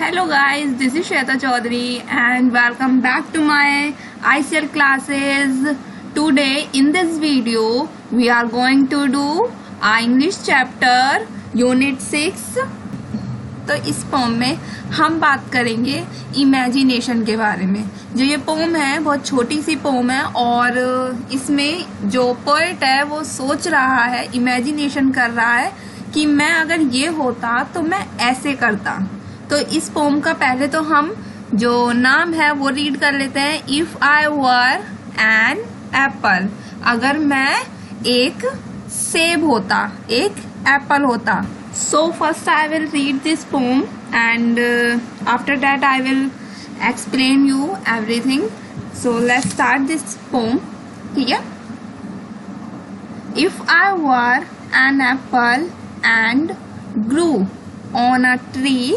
Hello guys, this is Shweta Chaudhary and welcome back to my ICL classes. Today in this video we are going to do English chapter Unit 6. तो इस pome में हम बात करेंगे imagination के बारे में। जो ये पोम है बहुत छोटी सी पोम है और इसमें जो पोएट है वो सोच रहा है, इमेजिनेशन कर रहा है कि मैं अगर ये होता तो मैं ऐसे करता। तो इस पोम का पहले तो हम जो नाम है वो रीड कर लेते हैं। If I were an apple, अगर मैं एक सेब होता, एक एप्पल होता। So first I will read this pome and after that I will explain you everything. So let's start this pome. ठीक है। If I were an apple and grew on a tree,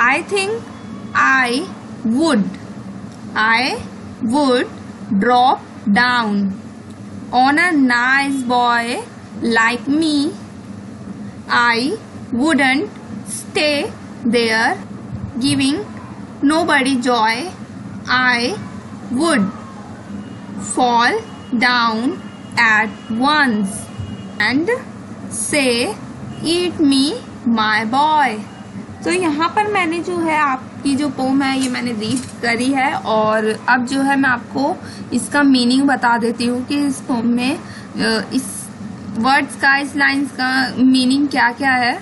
I think I would drop down on a nice boy like me. I wouldn't stay there giving nobody joy. I would fall down at once and say eat me my boy. तो यहाँ पर मैंने जो है आपकी जो pome है ये मैंने रीड करी है और अब जो है मैं आपको इसका मीनिंग बता देती हूँ कि इस पोम में इस वर्ड्स का, इस लाइन्स का मीनिंग क्या क्या है।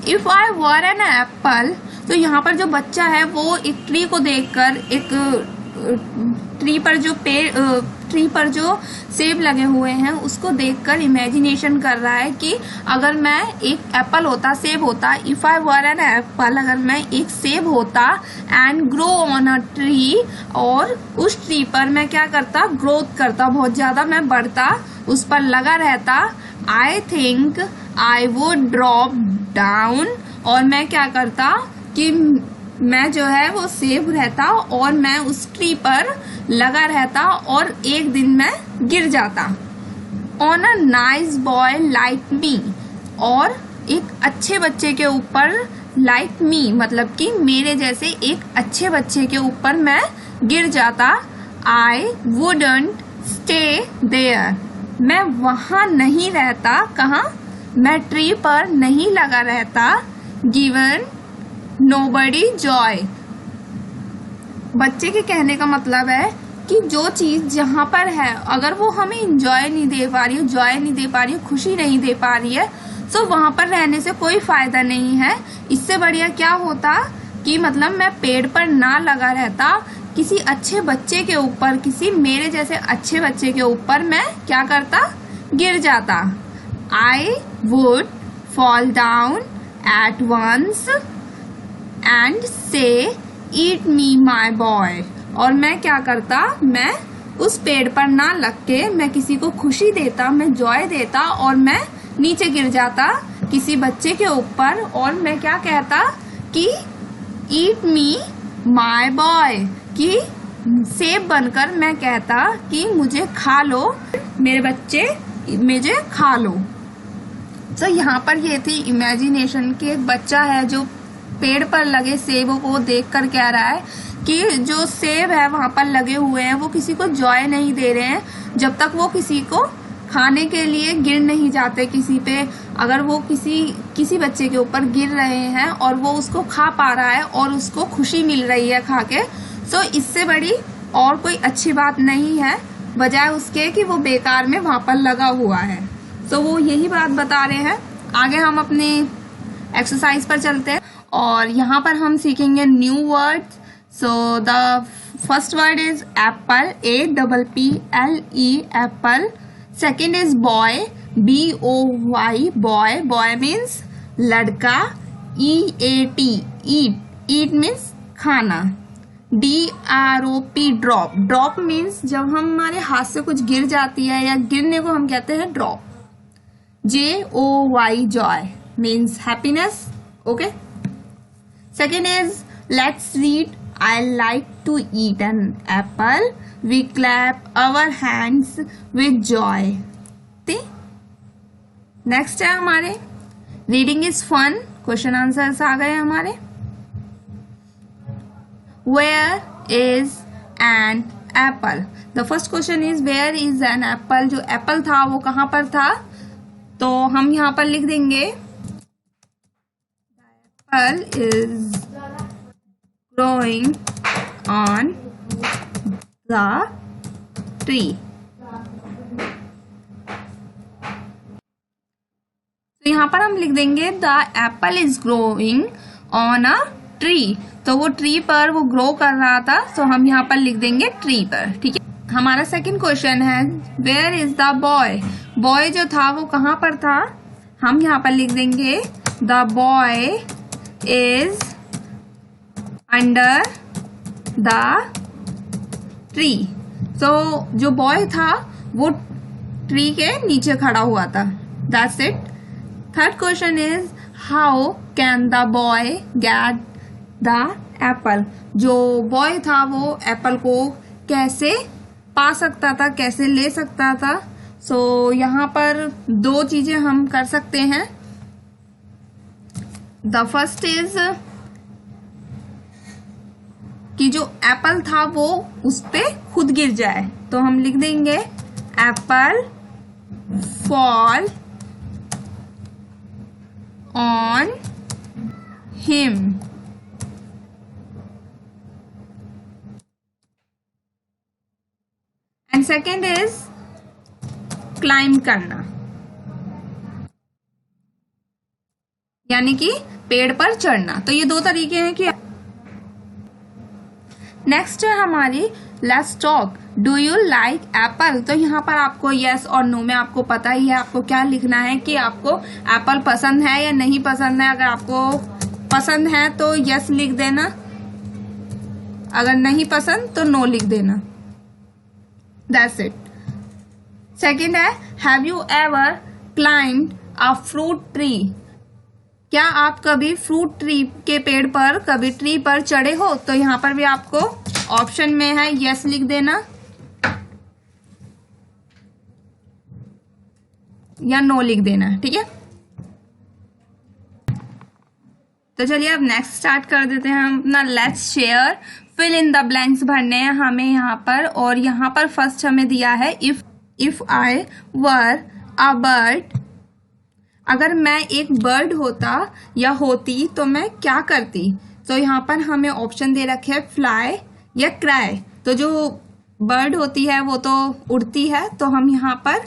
If I were an apple, तो यहाँ पर जो बच्चा है वो एक ट्री को देखकर, एक ट्री पर जो सेब लगे हुए हैं उसको देखकर इमेजिनेशन कर रहा है कि अगर मैं एक एप्पल होता, सेब होता। If I were an apple, अगर मैं एक सेब होता and grow on a tree, और उस ट्री पर मैं क्या करता, ग्रोथ करता, बहुत ज्यादा मैं बढ़ता, उस पर लगा रहता। I think I would drop down, और मैं क्या करता कि मैं जो है वो सेब रहता और मैं उस ट्री पर लगा रहता और एक दिन मैं गिर जाता। On a nice boy like me, और एक अच्छे बच्चे के ऊपर, लाइक मी मतलब कि मेरे जैसे एक अच्छे बच्चे के ऊपर मैं गिर जाता। आई वुडंट स्टे देयर, मैं वहां नहीं रहता। कहाँ? मैं ट्री पर नहीं लगा रहता। गिवन नोबडी जॉय, बच्चे के कहने का मतलब है कि जो चीज जहां पर है अगर वो हमें इंजॉय नहीं दे पा रही है, जॉय नहीं दे पा रही है, खुशी नहीं दे पा रही है, तो वहां पर रहने से कोई फायदा नहीं है। इससे बढ़िया क्या होता कि मतलब मैं पेड़ पर ना लगा रहता, किसी अच्छे बच्चे के ऊपर, किसी मेरे जैसे अच्छे बच्चे के ऊपर मैं क्या करता, गिर जाता। I would fall down at once and say eat me my boy, और मैं क्या करता, मैं उस पेड़ पर ना लग के मैं किसी को खुशी देता, मैं जॉय देता और मैं नीचे गिर जाता किसी बच्चे के ऊपर, और मैं क्या कहता कि ईट मी माई बॉय, कि सेब बनकर मैं कहता कि मुझे खा लो, मेरे बच्चे मुझे खा लो। तो यहाँ पर ये थी इमेजिनेशन कि एक बच्चा है जो पेड़ पर लगे सेबों को देखकर कह रहा है कि जो सेब है वहां पर लगे हुए हैं वो किसी को जॉय नहीं दे रहे हैं जब तक वो किसी को खाने के लिए गिर नहीं जाते किसी पे। अगर वो किसी बच्चे के ऊपर गिर रहे हैं और वो उसको खा पा रहा है और उसको खुशी मिल रही है खा के, तो इससे बड़ी और कोई अच्छी बात नहीं है, बजाय उसके कि वो बेकार में वहां पर लगा हुआ है। तो वो यही बात बता रहे हैं। आगे हम अपने एक्सरसाइज पर चलते हैं और यहाँ पर हम सीखेंगे new words. So the first word is Apple, APPLE Apple. Second is boy, BOY boy, boy means लड़का। EAT ईट मीन्स खाना। DROP ड्रॉप, ड्रॉप मीन्स जब हमारे हाथ से कुछ गिर जाती है या गिरने को हम कहते हैं drop. JOY Joy means happiness. Okay. Second is let's read. I like to eat an apple. We clap our hands with joy. Next है हमारे reading is fun, question answers आ गए हमारे। where is an apple? The first question is where is an apple? जो Apple था वो कहाँ पर था? तो हम यहाँ पर लिख देंगे apple is growing on the tree. तो यहाँ पर हम लिख देंगे the Apple is growing on a tree. तो वो ट्री पर वो ग्रो कर रहा था, तो हम यहाँ पर लिख देंगे ट्री पर। ठीक है, हमारा सेकंड क्वेश्चन है where is the boy? Boy जो था वो कहाँ पर था? हम यहाँ पर लिख देंगे the boy is under the tree. तो जो बॉय था वो ट्री के नीचे खड़ा हुआ था। That's it. Third question is how can the boy get the Apple? जो बॉय था वो एप्पल को कैसे पा सकता था, कैसे ले सकता था? सो यहाँ पर दो चीजें हम कर सकते हैं। द फर्स्ट इज कि जो एप्पल था वो उस पे खुद गिर जाए, तो हम लिख देंगे Apple fall on him. And second is climb करना, यानी कि पेड़ पर चढ़ना। तो ये दो तरीके हैं कि नेक्स्ट है हमारी let's talk do you like Apple? तो यहाँ पर आपको यस और नो में आपको पता ही है आपको क्या लिखना है कि आपको एप्पल पसंद है या नहीं पसंद है। अगर आपको पसंद है तो यस लिख देना, अगर नहीं पसंद तो नो लिख देना। That's it. सेकंड है have you ever climbed a fruit tree? क्या आप कभी फ्रूट ट्री के पेड़ पर कभी ट्री पर चढ़े हो? तो यहाँ पर भी आपको ऑप्शन में है यस लिख देना या नो लिख देना। ठीक है, तो चलिए अब नेक्स्ट स्टार्ट कर देते हैं हम अपना let's share. Fill in the blanks भरने हैं हमें यहाँ पर, और यहाँ पर फर्स्ट हमें दिया है if I were a bird. अगर मैं एक बर्ड होता या होती तो मैं क्या करती? तो यहाँ पर हमें ऑप्शन दे रखे हैं फ्लाई या क्राई। तो जो बर्ड होती है वो तो उड़ती है, तो हम यहाँ पर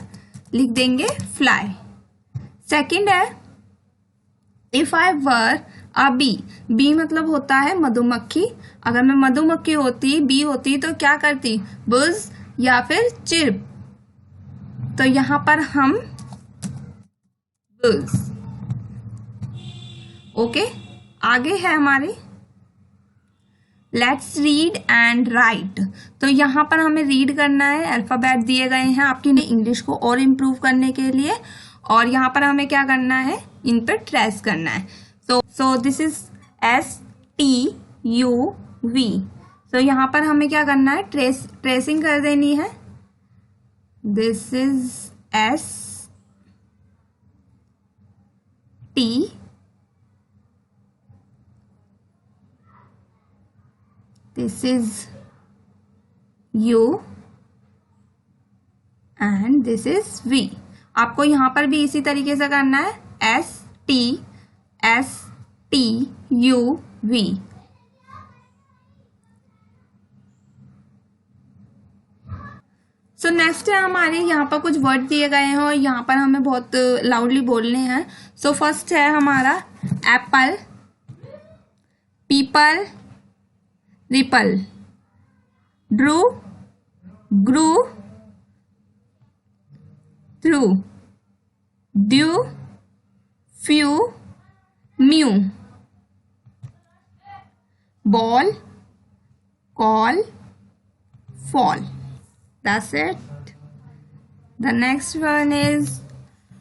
लिख देंगे फ्लाई। सेकंड है if I were a bee. Bee मतलब होता है मधुमक्खी। अगर मैं मधुमक्खी होती, बी होती, तो क्या करती? बुज या फिर चिर्प। तो यहाँ पर हम बुज। ओके, आगे है हमारी लेट्स रीड एंड राइट। तो यहाँ पर हमें रीड करना है, अल्फाबेट दिए गए हैं आपकी इंग्लिश को और इम्प्रूव करने के लिए, और यहाँ पर हमें क्या करना है? इन पर ट्रेस करना है। So this is STUV। तो यहाँ पर हमें क्या करना है? ट्रेसिंग कर देनी है। This is ST this is U and this is V। आपको यहाँ पर भी इसी तरीके से करना है STUV। सो नेक्स्ट है हमारे यहाँ पर कुछ वर्ड दिए गए हैं और यहाँ पर हमें बहुत लाउडली बोलने हैं। सो फर्स्ट है हमारा apple, people, ripple, drew, grew, through, dew, few, mew, ball, call, fall. That's it. The next one is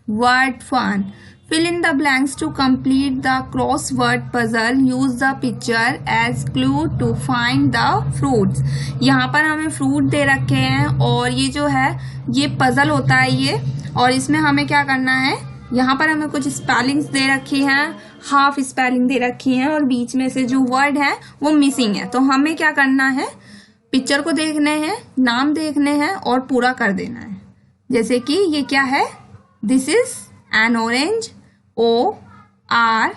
word fun. Fill in the blanks to complete the crossword puzzle. Use the picture as clue to find the fruits. यहाँ पर हमें fruit दे रखे हैं और ये जो है ये पजल होता है ये, और इसमें हमें क्या करना है, यहाँ पर हमें कुछ स्पेलिंग्स दे रखी हैं, हाफ स्पेलिंग दे रखी है और बीच में से जो वर्ड है वो मिसिंग है। तो हमें क्या करना है, पिक्चर को देखने हैं, नाम देखने हैं और पूरा कर देना है। जैसे कि ये क्या है, this is an orange, ORANGE,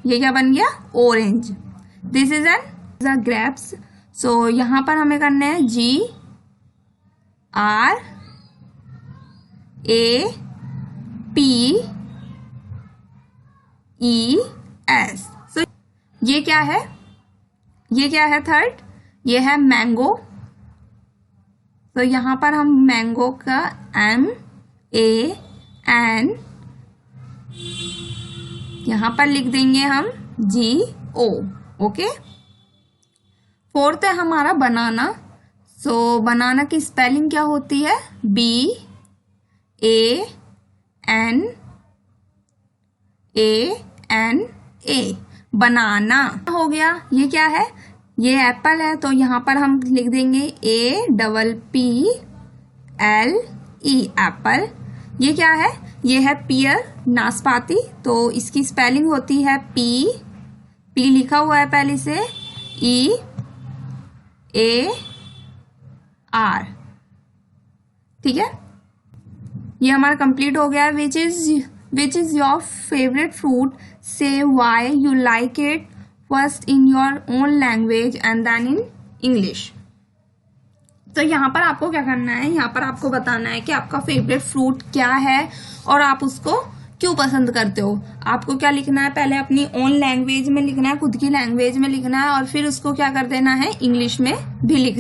ये क्या बन गया, orange. This is an grapes, so यहां पर हमें करना है GRAPES। सो ये क्या है, थर्ड, ये है मैंगो। तो यहां पर हम मैंगो का MAN यहां पर लिख देंगे हम GO। ओके। फोर्थ है हमारा बनाना। सो बनाना की स्पेलिंग क्या होती है, BANANA, बनाना हो गया। ये क्या है, ये एप्पल है, तो यहाँ पर हम लिख देंगे APPLE, एप्पल। ये क्या है, ये है पियर, नाशपाती, तो इसकी स्पेलिंग होती है P लिखा हुआ है पहले से, EAR। ठीक है, ये हमारा कंप्लीट हो गया। Which is your favourite fruit, say why you like it, first in your own language and then in English. तो यहाँ पर आपको क्या करना है, यहाँ पर आपको बताना है कि आपका फेवरेट फ्रूट क्या है और आप उसको क्यों पसंद करते हो। आपको क्या लिखना है, पहले अपनी ओन लैंग्वेज में लिखना है, खुद की लैंग्वेज में लिखना है, और फिर उसको क्या कर देना है, इंग्लिश में भी लिख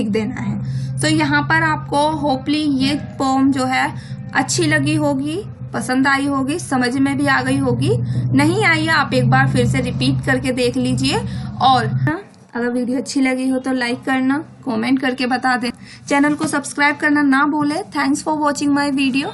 देना है। तो यहाँ पर आपको होपली ये पोम जो है अच्छी लगी होगी, पसंद आई होगी, समझ में भी आ गई होगी। नहीं आई है, आप एक बार फिर से रिपीट करके देख लीजिए। और अगर वीडियो अच्छी लगी हो तो लाइक करना, कमेंट करके बता दें, चैनल को सब्सक्राइब करना ना भूले। Thanks for watching my video.